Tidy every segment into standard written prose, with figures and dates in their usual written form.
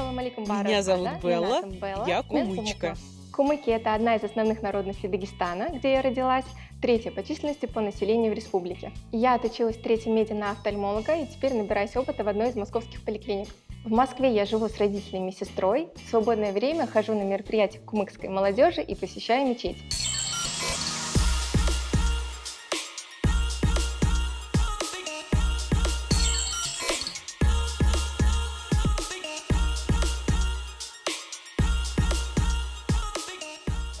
Меня зовут Белла, я кумычка. Кумыки – это одна из основных народностей Дагестана, где я родилась, третья по численности по населению в республике. Я отучилась в третьем меди на офтальмолога и теперь набираюсь опыта в одной из московских поликлиник. В Москве я живу с родителями и сестрой, в свободное время хожу на мероприятия кумыкской молодежи и посещаю мечеть.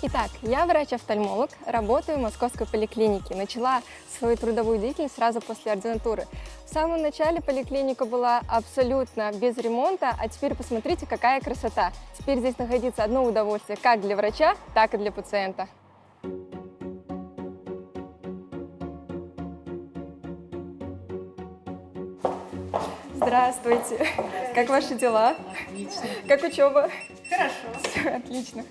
Итак, я врач-офтальмолог, работаю в московской поликлинике. Начала свою трудовую деятельность сразу после ординатуры. В самом начале поликлиника была абсолютно без ремонта, а теперь посмотрите, какая красота. Теперь здесь находится одно удовольствие как для врача, так и для пациента. Здравствуйте. Как ваши дела? Отлично. Как учеба? Хорошо. Все отлично.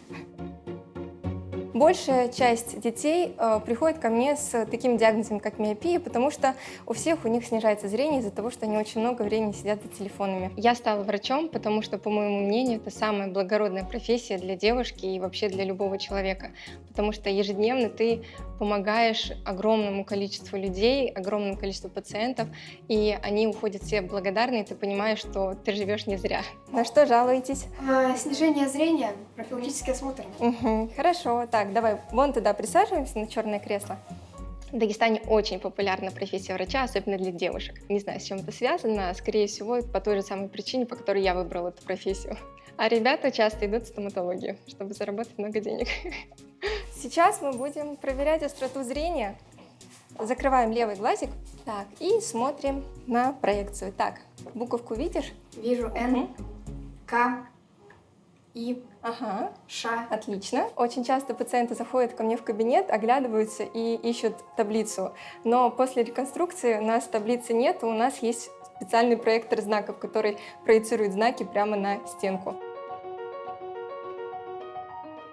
Большая часть детей приходит ко мне с таким диагнозом, как миопия, потому что у всех у них снижается зрение из-за того, что они очень много времени сидят за телефонами. Я стала врачом, потому что, по моему мнению, это самая благородная профессия для девушки и вообще для любого человека, потому что ежедневно ты помогаешь огромному количеству людей, огромному количеству пациентов, и они уходят все благодарны, и ты понимаешь, что ты живешь не зря. На что жалуетесь? Снижение зрения, профилактический осмотр. Хорошо, так, давай вон туда присаживаемся на черное кресло. В Дагестане очень популярна профессия врача, особенно для девушек. Не знаю, с чем это связано, скорее всего, по той же самой причине, по которой я выбрала эту профессию. А ребята часто идут в стоматологию, чтобы заработать много денег. Сейчас мы будем проверять остроту зрения. Закрываем левый глазик. Так, и смотрим на проекцию. Так, буковку видишь? Вижу Н, К, И, Ага. Ш. Отлично. Очень часто пациенты заходят ко мне в кабинет, оглядываются и ищут таблицу. Но после реконструкции у нас таблицы нет, у нас есть специальный проектор знаков, который проецирует знаки прямо на стенку.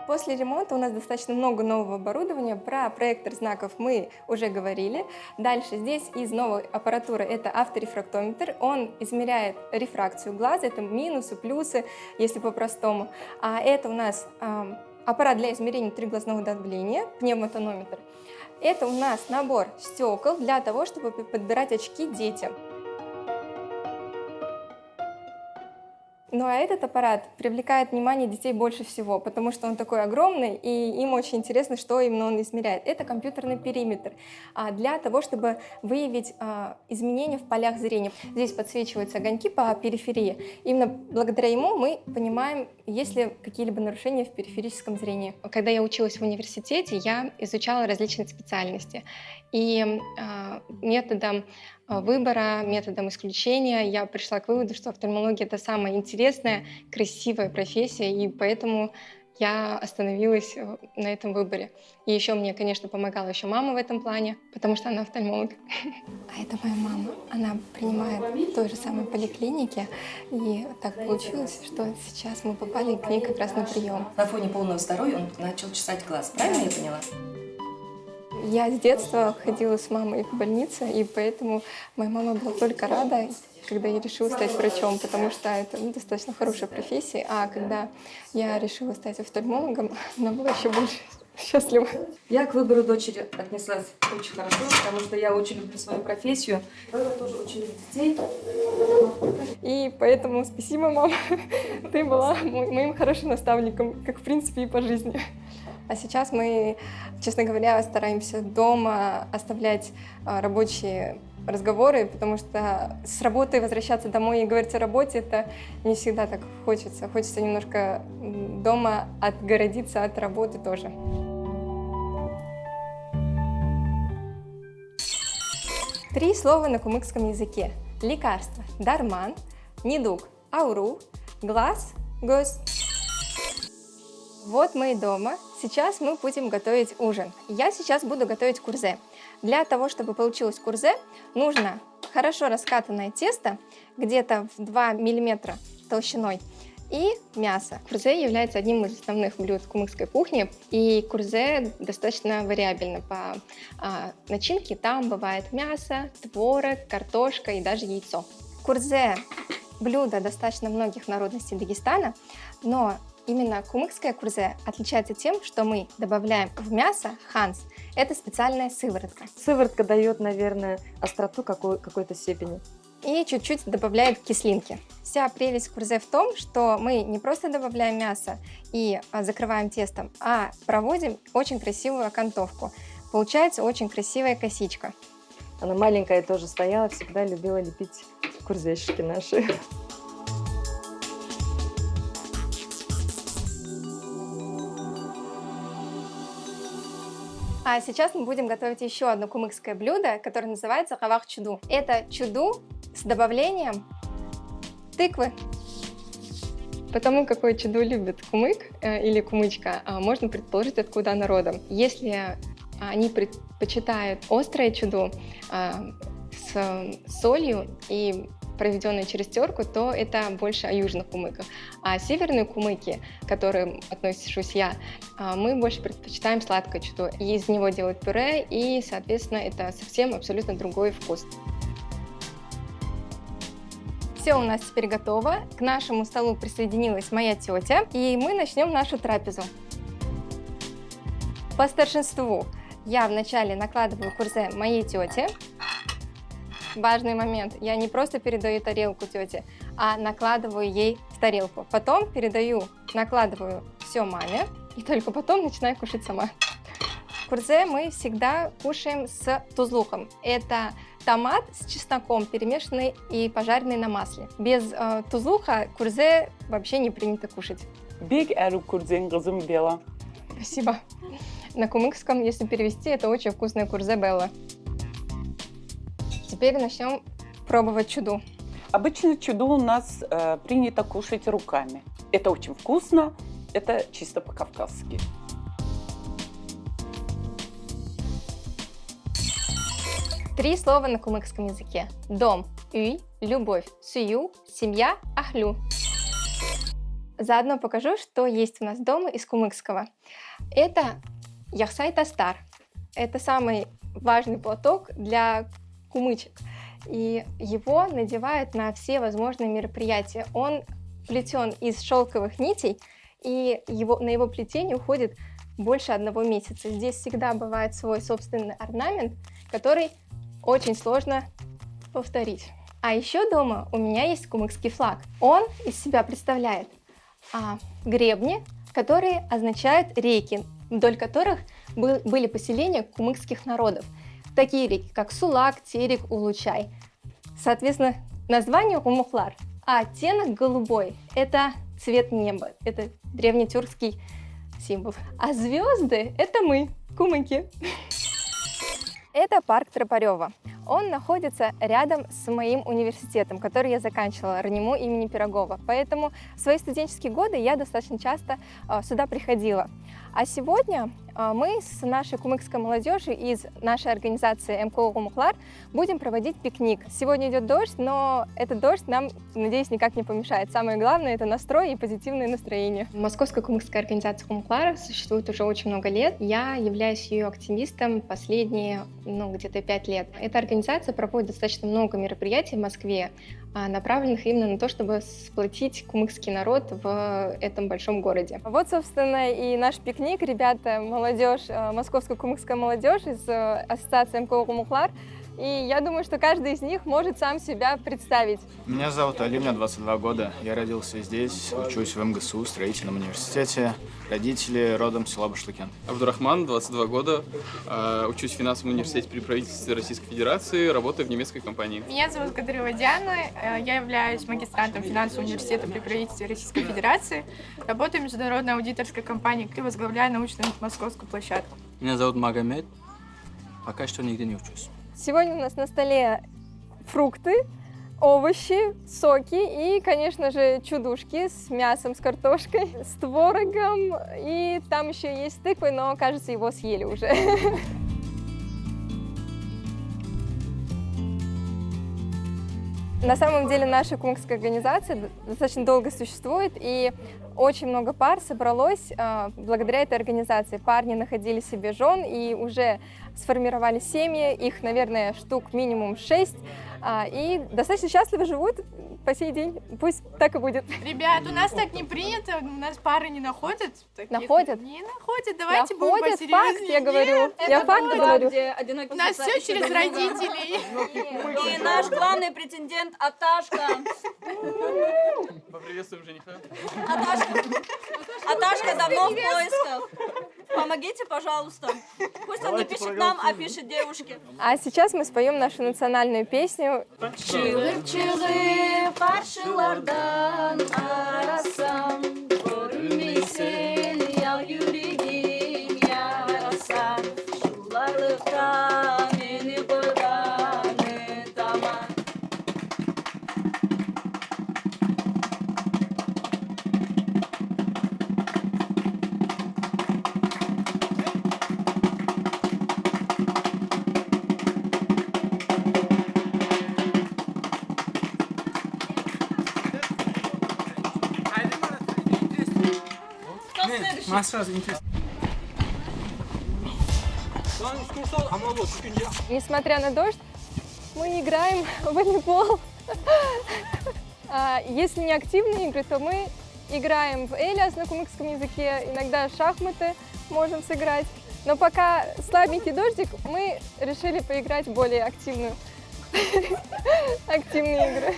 После ремонта у нас достаточно много нового оборудования. Про проектор знаков мы уже говорили. Дальше здесь из новой аппаратуры это авторефрактометр. Он измеряет рефракцию глаза, это минусы, плюсы, если по-простому. А это у нас аппарат для измерения внутриглазного давления, пневмотонометр. Это у нас набор стекол для того, чтобы подбирать очки детям. Ну а этот аппарат привлекает внимание детей больше всего, потому что он такой огромный, и им очень интересно, что именно он измеряет. Это компьютерный периметр для того, чтобы выявить изменения в полях зрения. Здесь подсвечиваются огоньки по периферии. Именно благодаря ему мы понимаем, есть ли какие-либо нарушения в периферическом зрении. Когда я училась в университете, я изучала различные специальности. И методом выбора, методом исключения я пришла к выводу, что офтальмология – это самая интересная, красивая профессия, и поэтому я остановилась на этом выборе. И еще мне, конечно, помогала еще мама в этом плане, потому что она офтальмолог. А это моя мама. Она принимает в той же самой поликлинике, и так получилось, что сейчас мы попали к ней как раз на прием. На фоне полного здоровья он начал чесать глаз, правильно я поняла? Я с детства ходила с мамой в больницу, и поэтому моя мама была только рада, когда я решила стать врачом, потому что это достаточно хорошая профессия. А когда я решила стать офтальмологом, она была еще больше счастлива. Я к выбору дочери отнеслась очень хорошо, потому что я очень люблю свою профессию. Белла тоже очень любит детей. И поэтому спасибо, мама. Ты была моим хорошим наставником, как в принципе и по жизни. А сейчас мы, честно говоря, стараемся дома оставлять рабочие разговоры, потому что с работы возвращаться домой и говорить о работе, это не всегда так хочется. Хочется немножко дома отгородиться от работы тоже. Три слова на кумыкском языке. Лекарство – дарман, недуг – ауру, глаз – göz. Вот мы и дома. Сейчас мы будем готовить ужин. Я сейчас буду готовить курзе. Для того, чтобы получилось курзе, нужно хорошо раскатанное тесто, где-то в 2 мм толщиной, и мясо. Курзе является одним из основных блюд кумыкской кухни, и курзе достаточно вариабельно по начинке. Там бывает мясо, творог, картошка и даже яйцо. Курзе блюдо достаточно многих народностей Дагестана, но именно кумыкское курзе отличается тем, что мы добавляем в мясо ханс. Это специальная сыворотка. Сыворотка дает, наверное, остроту какой-то степени. И чуть-чуть добавляет кислинки. Вся прелесть курзе в том, что мы не просто добавляем мясо и закрываем тестом, а проводим очень красивую окантовку. Получается очень красивая косичка. Она маленькая тоже стояла, всегда любила лепить курзечки наши. А сейчас мы будем готовить еще одно кумыкское блюдо, которое называется кавах чуду. Это чуду с добавлением тыквы. Потому какое чуду любит кумык или кумычка, можно предположить, откуда она родом. Если они предпочитают острое чуду с солью и проведенные через терку, то это больше о южных кумыках. А северные кумыки, к которым отношусь я, мы больше предпочитаем сладкое чуду. И из него делают пюре, и, соответственно, это совсем абсолютно другой вкус. Все у нас теперь готово. К нашему столу присоединилась моя тетя, и мы начнем нашу трапезу. По старшинству я вначале накладываю курзе моей тете. Важный момент. Я не просто передаю тарелку тете, а накладываю ей в тарелку. Потом накладываю все маме, и только потом начинаю кушать сама. Курзе мы всегда кушаем с тузлухом. Это томат с чесноком, перемешанный и пожаренный на масле. Без тузлуха курзе вообще не принято кушать. Бег эру курзен кызым бела. Спасибо. На кумыкском, если перевести, это очень вкусное курзе белла. Теперь начнем пробовать чуду. Обычно чуду у нас принято кушать руками. Это очень вкусно, это чисто по-кавказски. Три слова на кумыкском языке. Дом, үй, любовь, сую, семья, ахлю. Заодно покажу, что есть у нас дома из кумыкского. Это яхсай тастар. Это самый важный платок для кумычек. И его надевают на все возможные мероприятия. Он плетен из шелковых нитей, и на его плетение уходит больше 1 месяца. Здесь всегда бывает свой собственный орнамент, который очень сложно повторить. А еще дома у меня есть кумыкский флаг. Он из себя представляет гребни, которые означают реки, вдоль которых были поселения кумыкских народов. Такие реки, как Сулак, Терек, Улучай. Соответственно, название Умухлар. А оттенок голубой – это цвет неба, это древнетюркский символ. А звезды – это мы, кумыки. Это парк Тропарева. Он находится рядом с моим университетом, который я заканчивала, РНИМУ имени Пирогова. Поэтому в свои студенческие годы я достаточно часто сюда приходила. А сегодня мы с нашей кумыкской молодежью из нашей организации МКО Умухлар будем проводить пикник. Сегодня идет дождь, но этот дождь нам, надеюсь, никак не помешает. Самое главное – это настрой и позитивное настроение. Московская кумыкская организация Умухлар существует уже очень много лет. Я являюсь ее активистом последние, где-то 5 лет. Эта организация проводит достаточно много мероприятий в Москве, направленных именно на то, чтобы сплотить кумыкский народ в этом большом городе. Вот, собственно, и наш пикник. Ребята, молодежь, московская кумыкская молодежь из ассоциации МКО Умухлар. И я думаю, что каждый из них может сам себя представить. Меня зовут Али, мне 22 года. Я родился здесь, учусь в МГСУ, строительном университете. Родители родом с села Башлыкен. Абдурахман, 22 года. Учусь в финансовом университете при правительстве Российской Федерации, работаю в немецкой компании. Меня зовут Кадырова Диана, я являюсь магистрантом финансового университета при правительстве Российской Федерации, работаю в международной аудиторской компании и возглавляю научную московскую площадку. Меня зовут Магомед, пока что нигде не учусь. Сегодня у нас на столе фрукты, овощи, соки и, конечно же, чудушки с мясом, с картошкой, с творогом. И там еще есть тыквы, но, кажется, его съели уже. На самом деле наша кумыкская организация достаточно долго существует, и очень много пар собралось благодаря этой организации. Парни находили себе жен и уже сформировали семьи, их, наверное, штук минимум 6, и достаточно счастливо живут. по сей день. Пусть так и будет. Ребят, у нас так не принято, у нас пары не находят. Таких. Находят? Не находят, давайте будем Находят, посерьезнее. факт, я говорю. Я факт говорю. У нас все через родителей. И наш главный претендент Аташка. Поприветствуем жениха. Аташка давно в поисках. Помогите, пожалуйста. Пусть он не пишет нам, а пишет девушке. А сейчас мы споем нашу национальную песню. Чığır karşılardan arasam görünmesin ya yüreğim yarasam şularlıkta beni kurban et aman. Кто следующий? Несмотря на дождь, мы играем в волейбол. Если не активные игры, то мы играем в элиас на кумыкском языке, иногда шахматы можем сыграть. Но пока слабенький дождик, мы решили поиграть в более активные игры.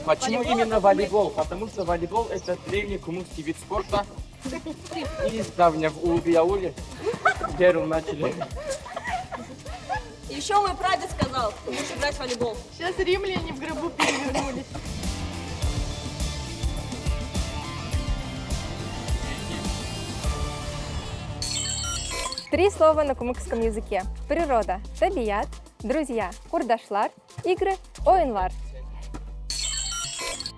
Почему именно волейбол? Потому что волейбол это древний кумыкский вид спорта. И издавна у Биаули первым начали. Еще мой прадед сказал, ты будешь играть в волейбол. Сейчас римляне в гробу перевернулись. Три слова на кумыкском языке. Природа – табият, друзья – курдашлар, игры – оинлар.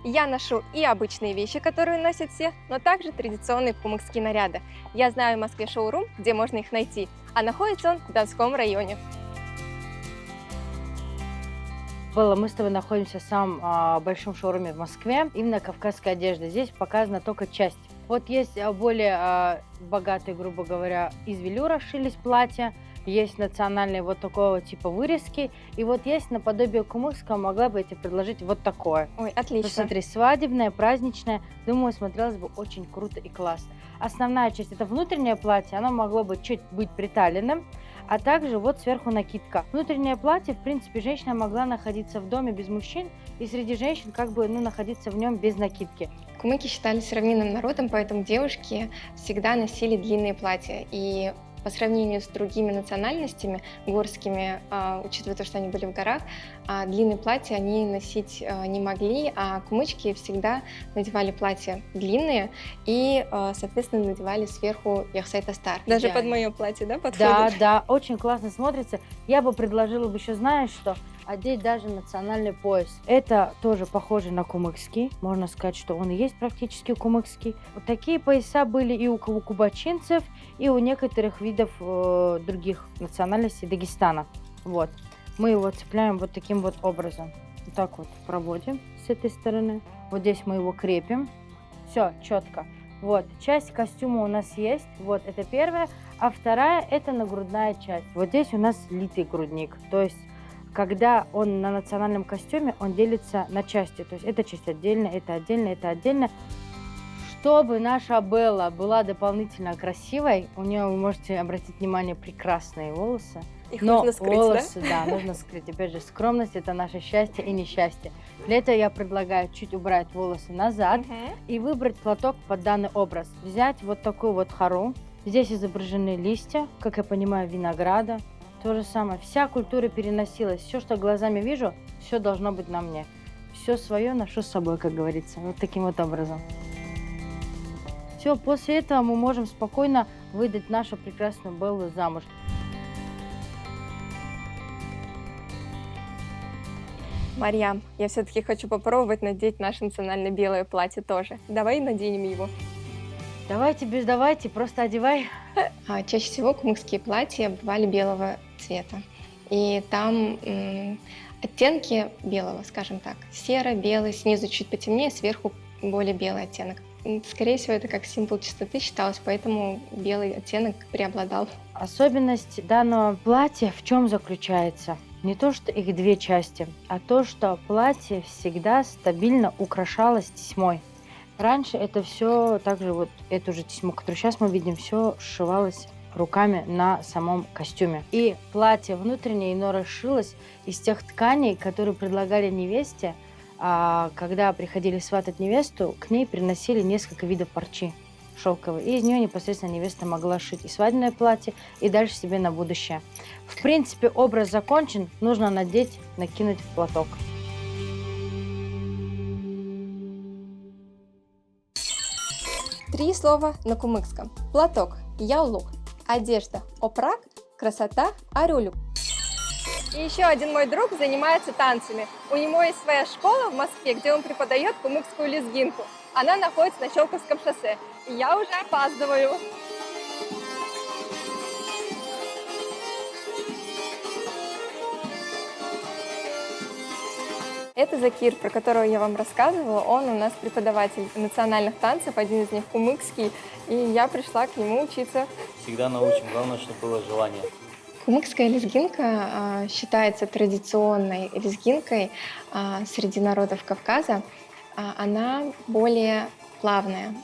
Я ношу и обычные вещи, которые носят все, но также традиционные кумыкские наряды. Я знаю в Москве шоурум, где можно их найти, а находится он в Донском районе. Белла, мы с тобой находимся в самом большом шоуруме в Москве, именно кавказская одежда. Здесь показана только часть. Вот есть более богатые, грубо говоря, из велюра шились платья, есть национальные вот такого типа вырезки, и вот есть наподобие кумыкского, могла бы я тебе предложить вот такое. Ой, отлично. Посмотри, свадебное, праздничное, думаю, смотрелось бы очень круто и классно. Основная часть, это внутреннее платье, оно могло бы чуть быть приталенным, а также вот сверху накидка. Внутреннее платье, в принципе, женщина могла находиться в доме без мужчин, и среди женщин как бы, находиться в нем без накидки. Кумыки считались равнинным народом, поэтому девушки всегда носили длинные платья. И по сравнению с другими национальностями горскими, учитывая то, что они были в горах, длинные платья они носить не могли, а кумычки всегда надевали платья длинные и, соответственно, надевали сверху яхсай-тастар. Даже под мое платье, да, подходит? Да, да, очень классно смотрится. Я бы предложила бы еще, знаешь что, одеть даже национальный пояс. Это тоже похоже на кумыкский. Можно сказать, что он и есть практически кумыкский. Вот такие пояса были и у кубачинцев, и у некоторых видов других национальностей Дагестана. Вот. Мы его цепляем вот таким вот образом. Вот так вот проводим с этой стороны. Вот здесь мы его крепим. Все, четко. Вот, часть костюма у нас есть. Вот, это первая. А вторая, это нагрудная часть. Вот здесь у нас литый грудник. То есть когда он на национальном костюме, он делится на части. То есть эта часть отдельно, это отдельно, это отдельно. Чтобы наша Белла была дополнительно красивой, у нее, вы можете обратить внимание, прекрасные волосы. Их но нужно скрыть, волосы, да? Да, нужно скрыть. Опять же, скромность – это наше счастье и несчастье. Для этого я предлагаю чуть убрать волосы назад и выбрать платок под данный образ. Взять вот такую вот хару. Здесь изображены листья, как я понимаю, винограда. То же самое. Вся культура переносилась. Все, что глазами вижу, все должно быть на мне. Все свое ношу с собой, как говорится. Вот таким вот образом. Все, после этого мы можем спокойно выдать нашу прекрасную Беллу замуж. Марьям, я все-таки хочу попробовать надеть наше национальное белое платье тоже. Давай наденем его. Давайте, просто одевай. Чаще всего кумыкские платья бывали белого цвета. И там оттенки белого, скажем так, серо-белый, снизу чуть потемнее, сверху более белый оттенок. Скорее всего, это как символ чистоты считалось, поэтому белый оттенок преобладал. Особенность данного платья в чем заключается? не то, что их две части, а то, что платье всегда стабильно украшалось тесьмой. Раньше это все, также вот эту же тесьму, которую сейчас мы видим, все сшивалось руками на самом костюме. И платье внутреннее, оно расшилось из тех тканей, которые предлагали невесте, когда приходили сватать невесту, к ней приносили несколько видов парчи шелковой, и из нее непосредственно невеста могла шить и свадебное платье, и дальше себе на будущее. В принципе, образ закончен, нужно надеть, накинуть платок. Три слова на кумыкском. Платок, яулук, одежда, опрак, красота, арюлюк. И еще один мой друг занимается танцами. У него есть своя школа в Москве, где он преподает кумыкскую лезгинку. Она находится на Щелковском шоссе. И я уже опаздываю. Это Закир, про которого я вам рассказывала. Он у нас преподаватель национальных танцев, один из них кумыкский. И я пришла к нему учиться. Всегда научим, главное, чтобы было желание. Кумыкская лезгинка считается традиционной лезгинкой среди народов Кавказа. Она более плавная.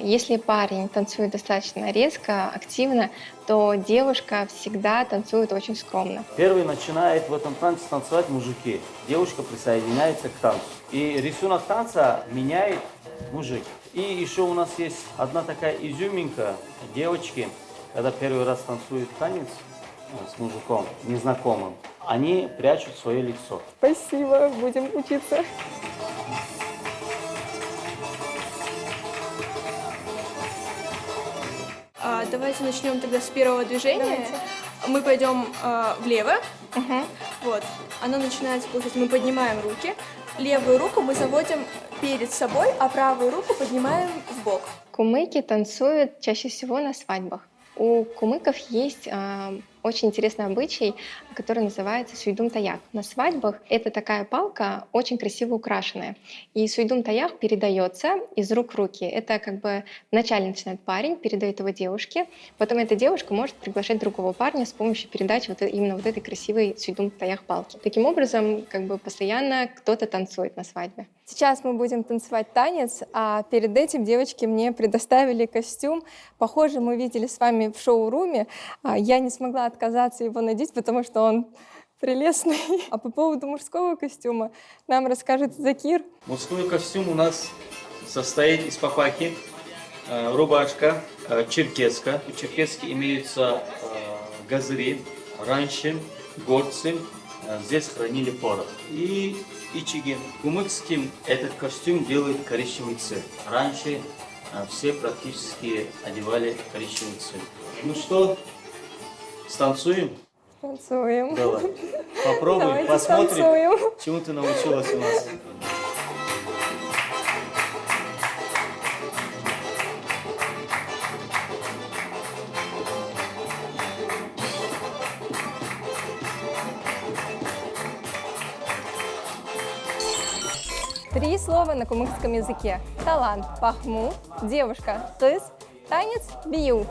Если парень танцует достаточно резко, активно, то девушка всегда танцует очень скромно. Первый начинает в этом танце танцевать мужики. Девушка присоединяется к танцу. И рисунок танца меняет мужик. И еще у нас есть одна такая изюминка. Девочки, когда первый раз танцуют танец с мужиком, незнакомым, они прячут свое лицо. Спасибо, будем учиться. Давайте начнем тогда с первого движения. Давайте. Мы пойдем влево. Вот. Оно начинается, получается, мы поднимаем руки. Левую руку мы заводим перед собой, а правую руку поднимаем в бок. Кумыки танцуют чаще всего на свадьбах. У кумыков есть очень интересный обычай, который называется суйдум-таяк. На свадьбах это такая палка, очень красиво украшенная. И суйдум-таяк передается из рук в руки. Это как бы вначале начинает парень, передает его девушке, потом эта девушка может приглашать другого парня с помощью передачи именно вот этой красивой суйдум-таяк палки. Таким образом, как бы постоянно кто-то танцует на свадьбе. Сейчас мы будем танцевать танец, а перед этим девочки мне предоставили костюм. Похоже, мы видели с вами в шоу-руме. Я не смогла отказаться его надеть, потому что он прелестный. А по поводу мужского костюма нам расскажет Закир. Мужской костюм у нас состоит из папахи, рубашка, черкеска. У черкески имеются газыри. Раньше горцы здесь хранили порох. И ичиги. Кумыкским этот костюм делает коричневый цвет. Раньше все практически одевали коричневый цвет. Ну что, станцуем? Танцуем. Давай. Попробуй, Давайте посмотрим, станцуем. чему ты научилась у нас. Три слова на кумыкском языке. Талант – пахму, девушка – тыс, танец – бию.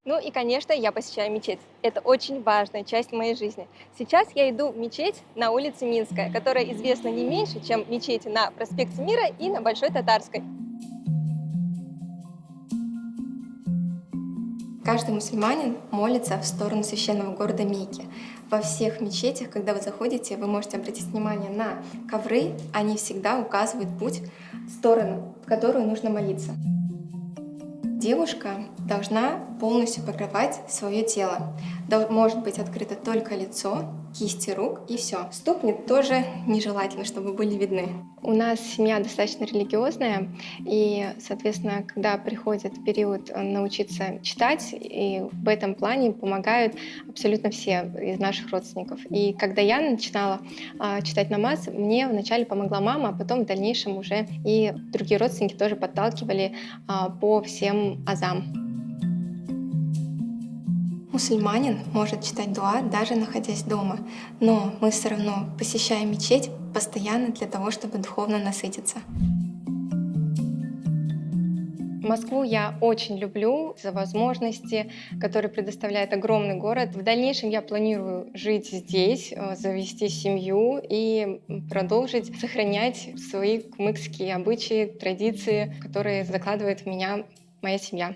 Ну и, конечно, я посещаю мечеть. Это очень важная часть моей жизни. Сейчас я иду в мечеть на улице Минская, которая известна не меньше, чем мечети на проспекте Мира и на Большой Татарской. Каждый мусульманин молится в сторону священного города Мекки. Во всех мечетях, когда вы заходите, вы можете обратить внимание на ковры. Они всегда указывают путь, сторону, в которую нужно молиться. Девушка должна полностью покрывать свое тело. Может быть открыто только лицо, кисти рук и все. Ступни тоже нежелательно, чтобы были видны. У нас семья достаточно религиозная, и, соответственно, когда приходит период научиться читать, и в этом плане помогают абсолютно все из наших родственников. И когда я начинала читать намаз, мне вначале помогла мама, а потом в дальнейшем уже и другие родственники тоже подталкивали по всем азам. Мусульманин может читать дуа, даже находясь дома, но мы все равно посещаем мечеть постоянно для того, чтобы духовно насытиться. Москву я очень люблю за возможности, которые предоставляет огромный город. В дальнейшем я планирую жить здесь, завести семью и продолжить сохранять свои кумыкские обычаи, традиции, которые закладывает в меня моя семья.